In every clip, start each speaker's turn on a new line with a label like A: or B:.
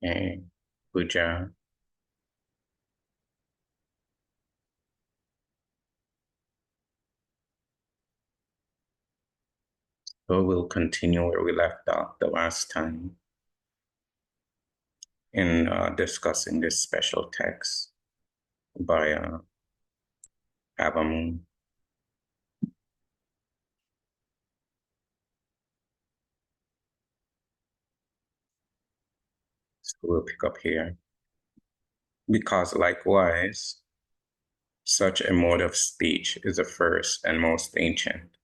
A: Okay, Puja. So we'll continue where we left off the last time in discussing this special text by Ab Amon. So we'll pick up here. Because likewise, such a mode of speech is the first and most ancient,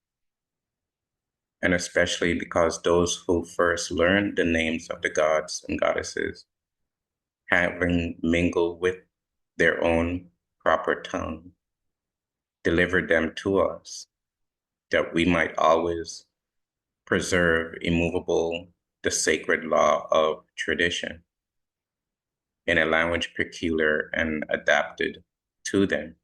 A: and especially because those who first learned the names of the gods and goddesses, having mingled with their own proper tongue, delivered them to us, that we might always preserve immovable the sacred law of tradition in a language peculiar and adapted to them.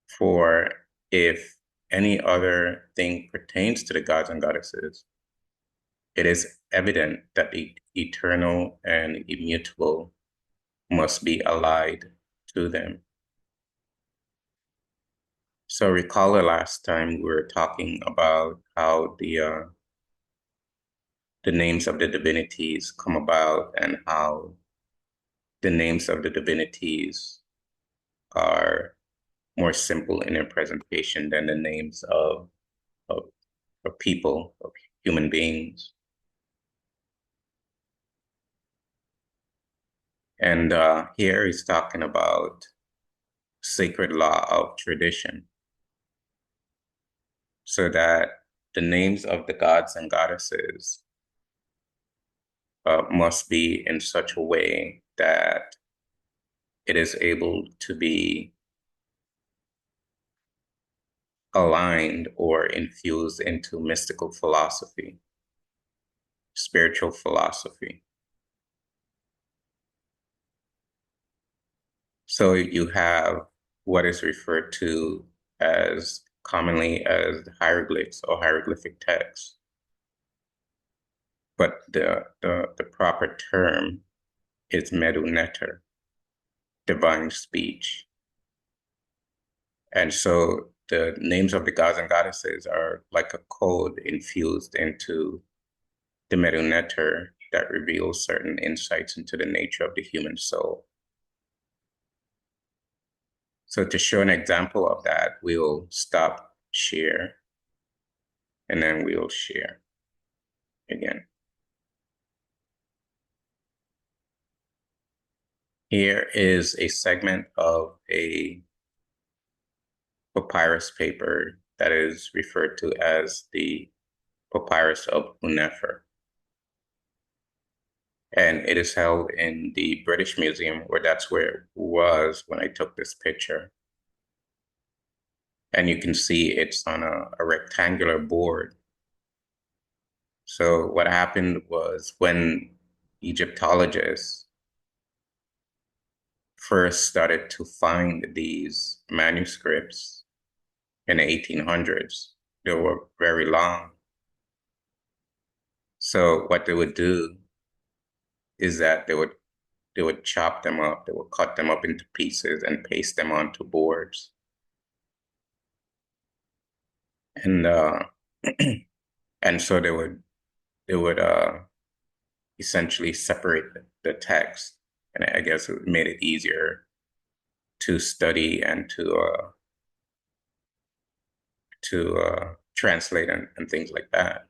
A: For if any other thing pertains to the gods and goddesses, it is evident that the eternal and immutable must be allied to them. So recall the last time we were talking about how the names of the divinities come about and how the names of the divinities are more simple in their presentation than the names of, of people, of human beings. And here he's talking about sacred law of tradition, so that the names of the gods and goddesses must be in such a way that it is able to be aligned or infused into mystical philosophy, spiritual philosophy. So you have what is referred to as commonly as hieroglyphs or hieroglyphic text. But the proper term is Medtu, divine speech. And so the names of the gods and goddesses are like a code infused into the Medtu that reveals certain insights into the nature of the human soul. So to show an example of that, we'll stop share and then we'll share again. Here is a segment of a papyrus paper that is referred to as the Papyrus of Unefer. And it is held in the British Museum, where that's where it was when I took this picture. And you can see it's on a rectangular board. So what happened was when Egyptologists first started to find these manuscripts in the 1800s, they were very long. So what they would do is that they would chop them up, they would cut them up into pieces and paste them onto boards. And and so they would essentially separate the text, and I guess it made it easier to study and to translate and things like that.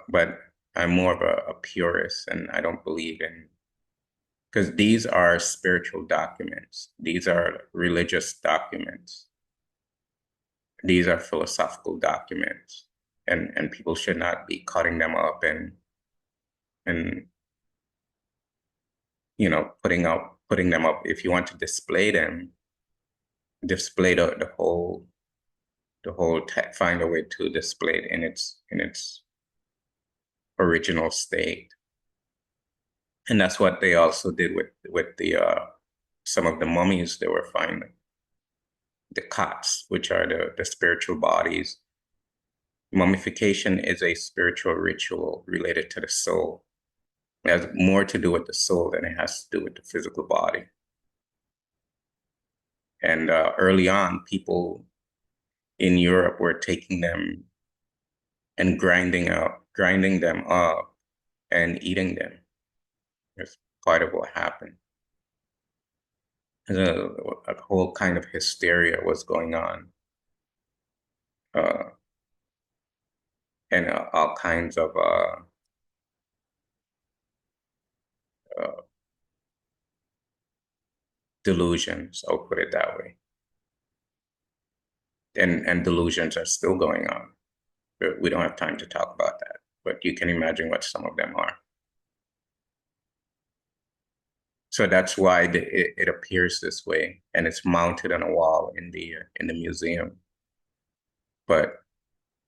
A: But I'm more of a purist, and I don't believe in, because these are spiritual documents. These are religious documents. These are philosophical documents, and people should not be cutting them up and putting them up. If you want to display them, display the whole text, find a way to display it in its original state. And that's what they also did with the some of the mummies they were finding, the Kats, which are the spiritual bodies Mummification is a spiritual ritual related to the soul. It has more to do with the soul than it has to do with the physical body. And early on, people in Europe were taking them and grinding them up and eating them. That's part of what happened. A whole kind of hysteria was going on, uh, and all kinds of uh, delusions. I'll put it that way. And delusions are still going on. But we don't have time to talk about that. But you can imagine what some of them are. So that's why it appears this way, and it's mounted on a wall in the museum. But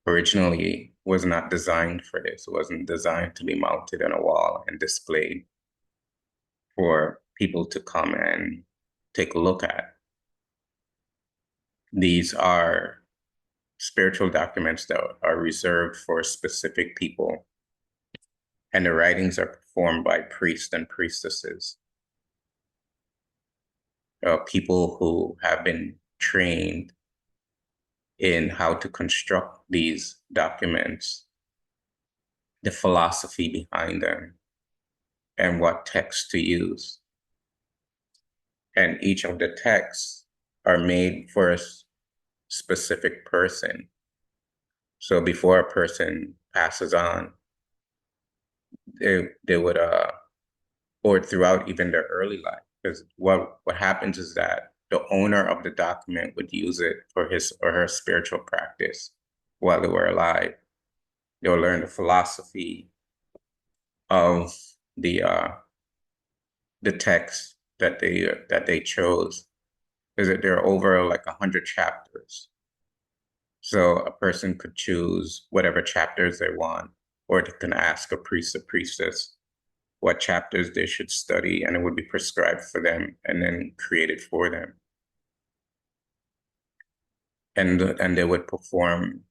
A: originally was not designed for this. It wasn't designed to be mounted on a wall and displayed for people to come and take a look at. These are spiritual documents that are reserved for specific people, and the writings are performed by priests and priestesses, people who have been trained in how to construct these documents, the philosophy behind them, and what text to use. And each of the texts are made for a specific person. So before a person passes on, they would or throughout even their early life. Because what happens is that the owner of the document would use it for his or her spiritual practice while they were alive. They'll learn the philosophy of the text that they chose. Is that there are over like 100 chapters. So a person could choose whatever chapters they want, or they can ask a priest or priestess what chapters they should study, and it would be prescribed for them and then created for them. And they would perform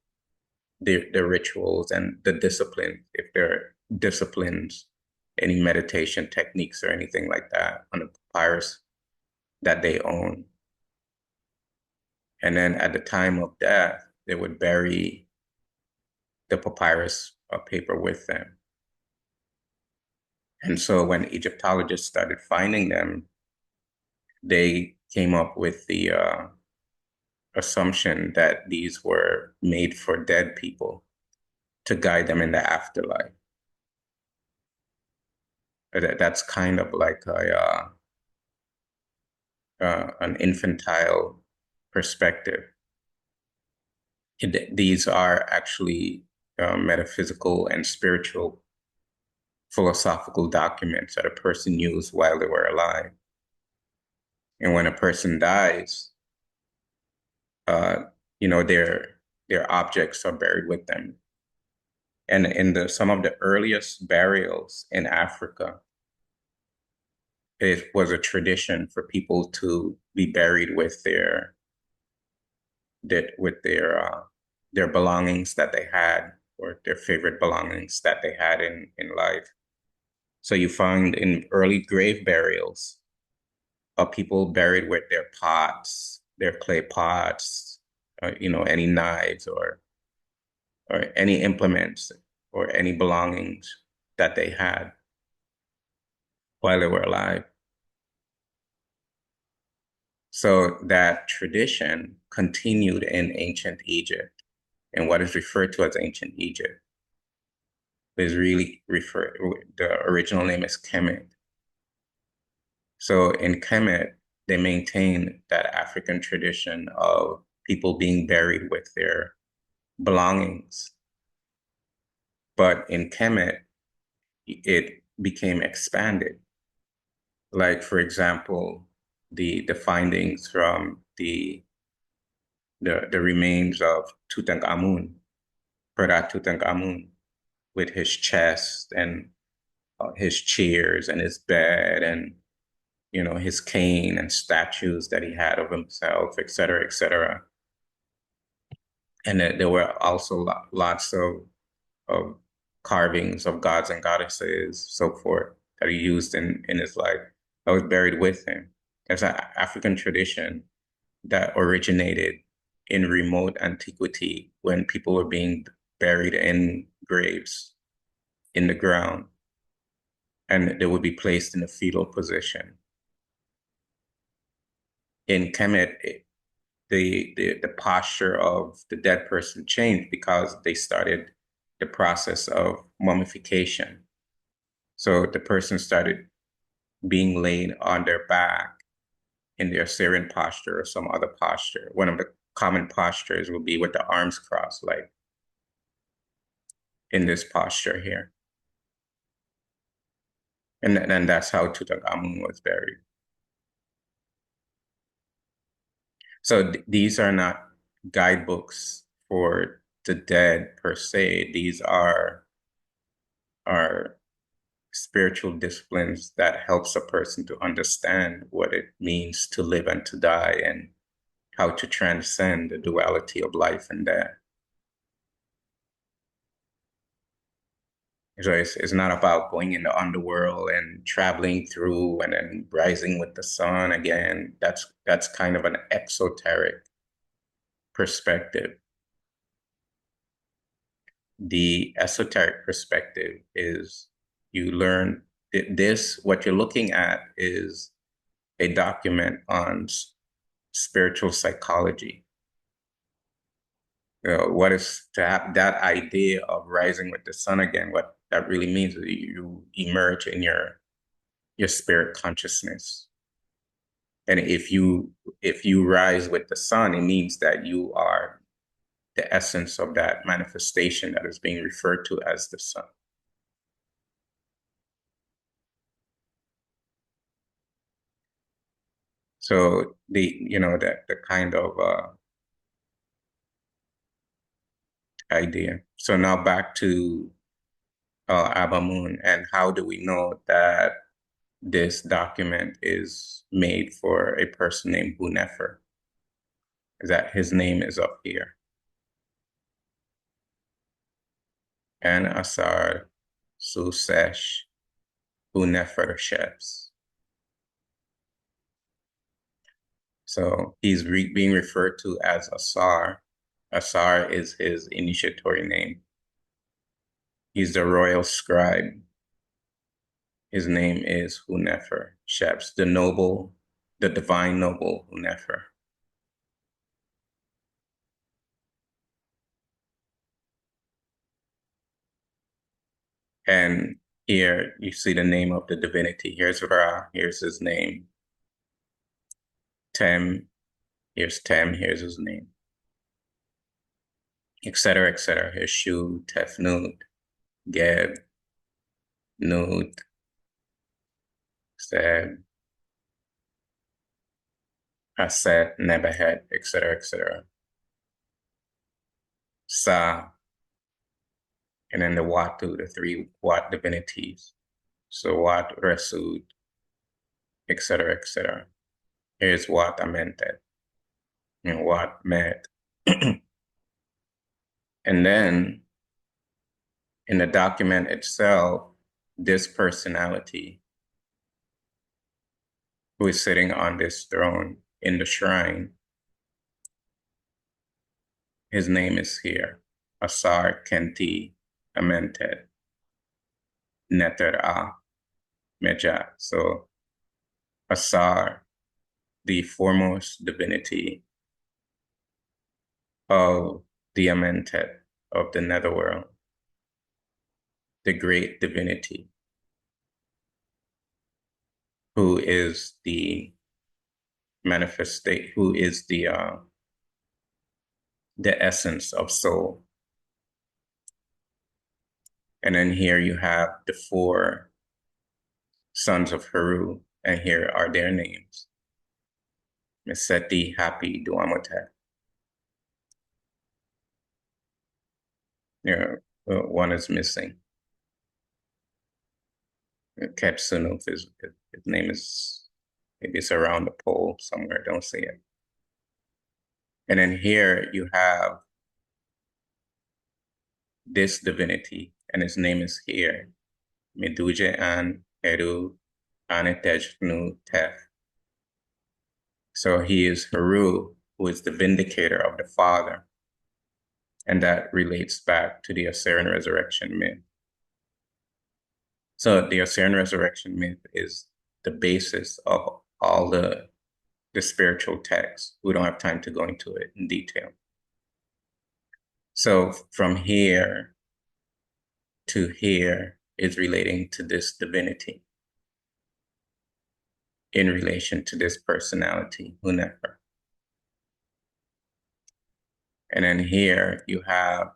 A: the rituals and the discipline, if there are disciplines, any meditation techniques or anything like that on the papyrus that they own. And then at the time of death, they would bury the papyrus paper with them. And so when Egyptologists started finding them, they came up with the assumption that these were made for dead people to guide them in the afterlife. That's kind of like an infantile perspective. These are actually metaphysical and spiritual philosophical documents that a person used while they were alive. And when a person dies, their objects are buried with them. And in some of the earliest burials in Africa, it was a tradition for people to be buried with their belongings that they had, or their favorite belongings that they had in life. So you find in early grave burials of people buried with their pots, their clay pots, any knives or any implements or any belongings that they had while they were alive. So that tradition continued in ancient Egypt, and what is referred to as ancient Egypt is really the original name is Kemet. So in Kemet, they maintain that African tradition of people being buried with their belongings. But in Kemet, it became expanded. Like, for example, the findings from the remains of Tutankhamun, Tutankhamun, with his chest and his chairs and his bed and his cane and statues that he had of himself, et cetera, et cetera. And there were also lots of carvings of gods and goddesses, so forth, that he used in his life that was buried with him. There's an African tradition that originated in remote antiquity when people were being buried in graves in the ground, and they would be placed in a fetal position. In Kemet, the posture of the dead person changed because they started the process of mummification. So the person started being laid on their back in their Syrian posture or some other posture. One of the common postures will be with the arms crossed, like in this posture here. And that's how Tutankhamun was buried. So these are not guidebooks for the dead per se. These are spiritual disciplines that helps a person to understand what it means to live and to die and how to transcend the duality of life and death. So it's not about going in the underworld and traveling through and then rising with the sun again. That's kind of an exoteric perspective. The esoteric perspective is you learn this, what you're looking at is a document on spiritual psychology. What is to have that idea of rising with the sun again? What that really means is you emerge in your spirit consciousness. And if you rise with the sun, it means that you are the essence of that manifestation that is being referred to as the sun. So the kind of idea. So now back to Ab Amun, and how do we know that this document is made for a person named Hunefer? That his name is up here. And Asar Susesh Hunefer Shebs. So he's being referred to as Asar. Asar is his initiatory name. He's the royal scribe. His name is Hunefer Shebs, the noble, the divine noble Hunefer. And here you see the name of the divinity. Here's Ra, here's his name. Tem, here's his name. Etc., etc. Here's Shu, Tefnut, Geb, Nut, Seb, Aset, Nebahet, etc., etc. Sa, and then the Watu, the three Wat divinities. So Wat, Resud, etc., etc. Here's Wat Amentet and Wat Met. And then in the document itself, this personality who is sitting on this throne in the shrine, his name is here, Asar Kenti Amentet Neter A Meja. So Asar, the foremost divinity of the Amentet of the netherworld, the great divinity, who is the manifestation, who is the essence of soul. And then here you have the four sons of Heru, and here are their names. Meseti, Happy, Duamotet. One is missing. Kepsunuf his name is, maybe it's around the pole somewhere, don't see it. And then here you have this divinity, and his name is here, Meduje an Heru Anetejnu Tef. So he is Heru, who is the vindicator of the Father, and that relates back to the Assyrian resurrection myth. So the Assyrian resurrection myth is the basis of all the spiritual texts. We don't have time to go into it in detail. So from here to here is relating to this divinity in relation to this personality, Hunefer. And then here you have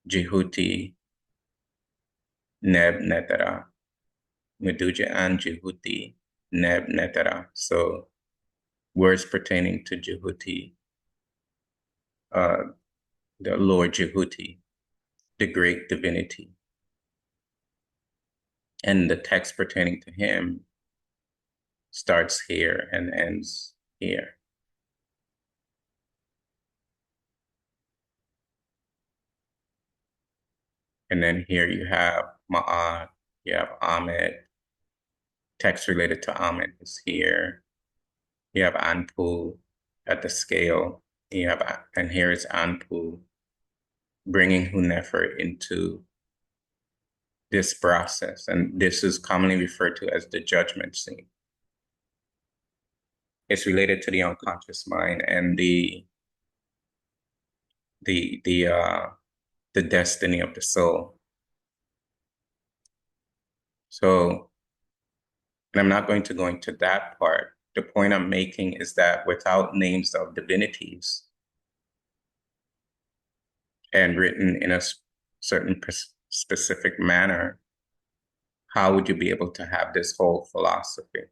A: Jehuti Neb Netera, Meduja and Jehuti Neb Netera. So words pertaining to Jehuti, the Lord Jehuti, the great divinity. And the text pertaining to him starts here and ends here. And then here you have Ma'at, you have Ahmed. Text related to Ahmed is here. You have Anpu at the scale. And here is Anpu bringing Hunefer into this process. And this is commonly referred to as the judgment scene. It's related to the unconscious mind and the destiny of the soul. So, and I'm not going to go into that part. The point I'm making is that without names of divinities and written in a certain specific manner, how would you be able to have this whole philosophy?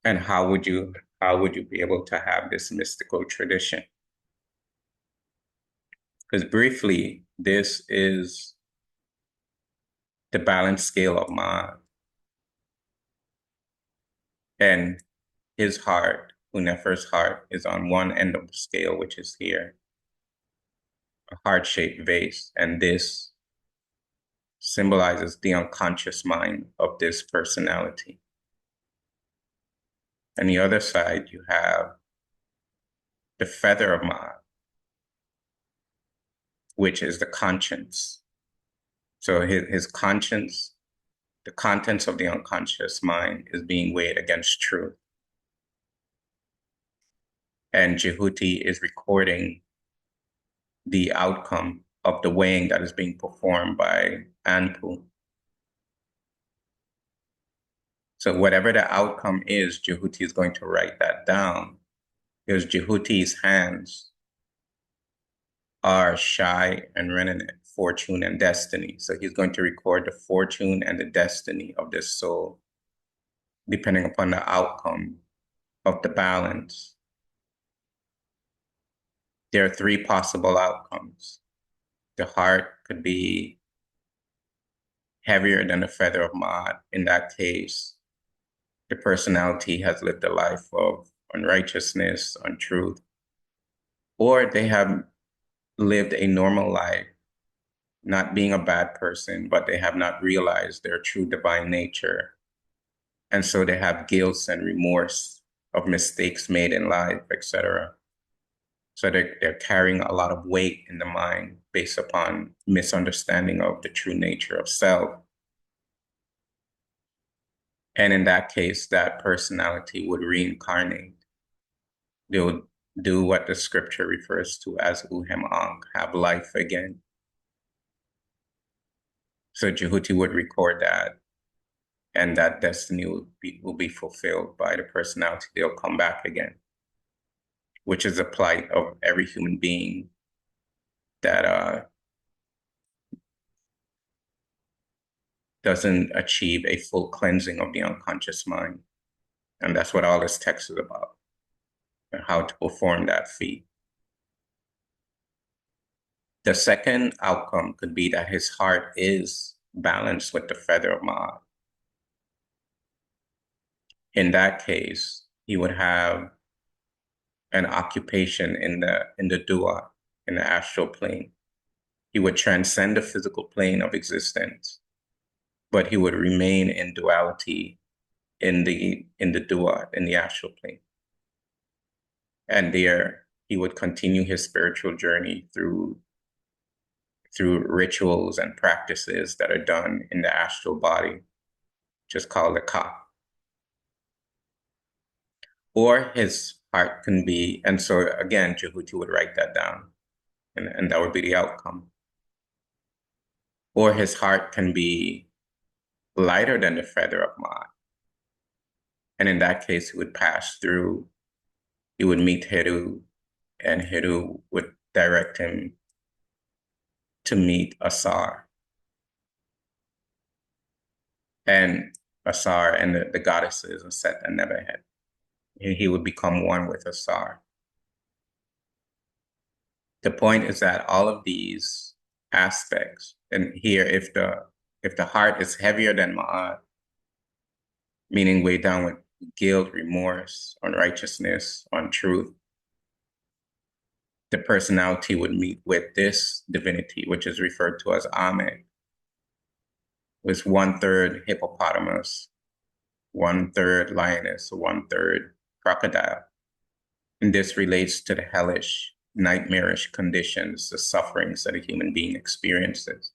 A: And how would you be able to have this mystical tradition? Because briefly, this is the balance scale of mind. And his heart, Hunefer's heart, is on one end of the scale, which is here, a heart-shaped vase. And this symbolizes the unconscious mind of this personality. And the other side, you have the feather of mind, which is the conscience. So his conscience, the contents of the unconscious mind, is being weighed against truth. And Jehuti is recording the outcome of the weighing that is being performed by Anpu. So whatever the outcome is, Jehuti is going to write that down, because Jehuti's hands are Shai and Renenet, fortune and destiny. So he's going to record the fortune and the destiny of this soul, depending upon the outcome of the balance. There are three possible outcomes. The heart could be heavier than the feather of Ma'at. In that case, the personality has lived a life of unrighteousness, untruth, or they have lived a normal life, not being a bad person, but they have not realized their true divine nature. And so they have guilt and remorse of mistakes made in life, etc. So they're carrying a lot of weight in the mind based upon misunderstanding of the true nature of self. And in that case, that personality would reincarnate. They would do what the scripture refers to as Uhem Ankh, have life again. So Jehuti would record that, and that destiny will be fulfilled by the personality. They'll come back again, which is the plight of every human being that doesn't achieve a full cleansing of the unconscious mind. And that's what all this text is about, and how to perform that feat. The second outcome could be that his heart is balanced with the feather of Ma'at. In that case, he would have an occupation in the dua, in the astral plane. He would transcend the physical plane of existence, but he would remain in duality in the dua, in the astral plane. And there he would continue his spiritual journey through rituals and practices that are done in the astral body, just called the ka. Or his heart can be, and so again, Jehuti would write that down, and that would be the outcome. Or his heart can be lighter than the feather of Ma'at. And in that case, he would pass through, he would meet Heru, and Heru would direct him to meet Asar. And Asar and the goddesses, Set and Nebuchadnezzar. He would become one with Asar. The point is that all of these aspects, and here, if the heart is heavier than Ma'at, meaning weighed down with guilt, remorse, unrighteousness, untruth, the personality would meet with this divinity, which is referred to as Amen. Was 1/3 hippopotamus, 1/3 lioness, 1/3 crocodile. And this relates to the hellish, nightmarish conditions, the sufferings that a human being experiences.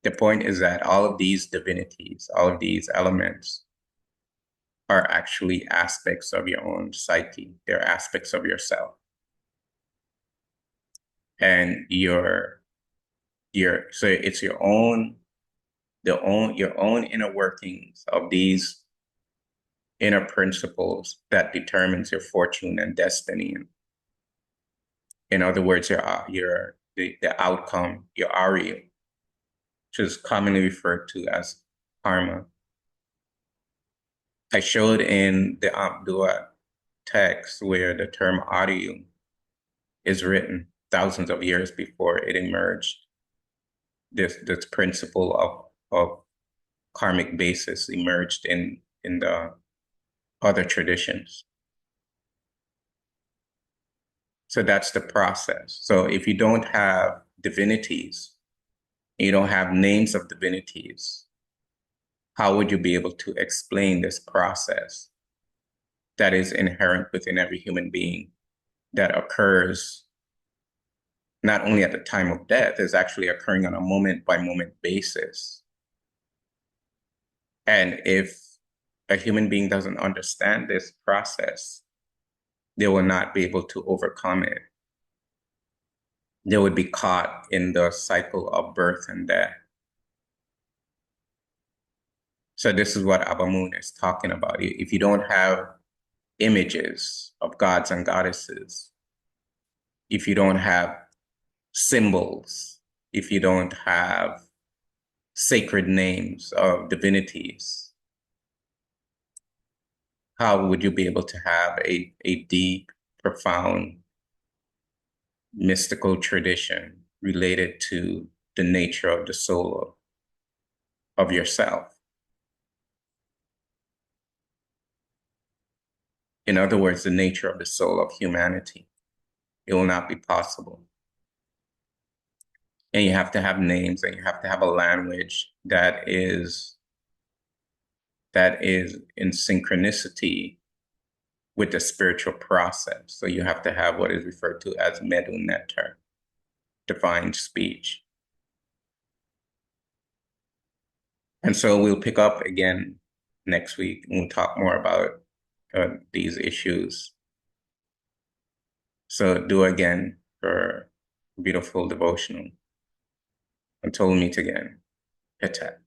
A: The point is that all of these divinities, all of these elements are actually aspects of your own psyche. They're aspects of yourself. And so it's your own inner workings of these inner principles that determines your fortune and destiny. In other words, the outcome, your Ari, which is commonly referred to as karma. I showed in the Abdua text where the term Ariyu is written thousands of years before it emerged. This principle of karmic basis emerged in the other traditions. So that's the process. So if you don't have divinities, you don't have names of divinities, how would you be able to explain this process that is inherent within every human being that occurs not only at the time of death, is actually occurring on a moment-by-moment basis? And if a human being doesn't understand this process, they will not be able to overcome it. They would be caught in the cycle of birth and death. So this is what Ab Amun is talking about. If you don't have images of gods and goddesses, if you don't have symbols, if you don't have sacred names of divinities, how would you be able to have a deep, profound, mystical tradition related to the nature of the soul of yourself? In other words, the nature of the soul of humanity. It will not be possible. And you have to have names, and you have to have a language that is in synchronicity with the spiritual process. So you have to have what is referred to as Medtu nectar, divine speech. And so we'll pick up again next week, and we'll talk more about these issues. So do again for beautiful devotional. Until we meet again, Peta.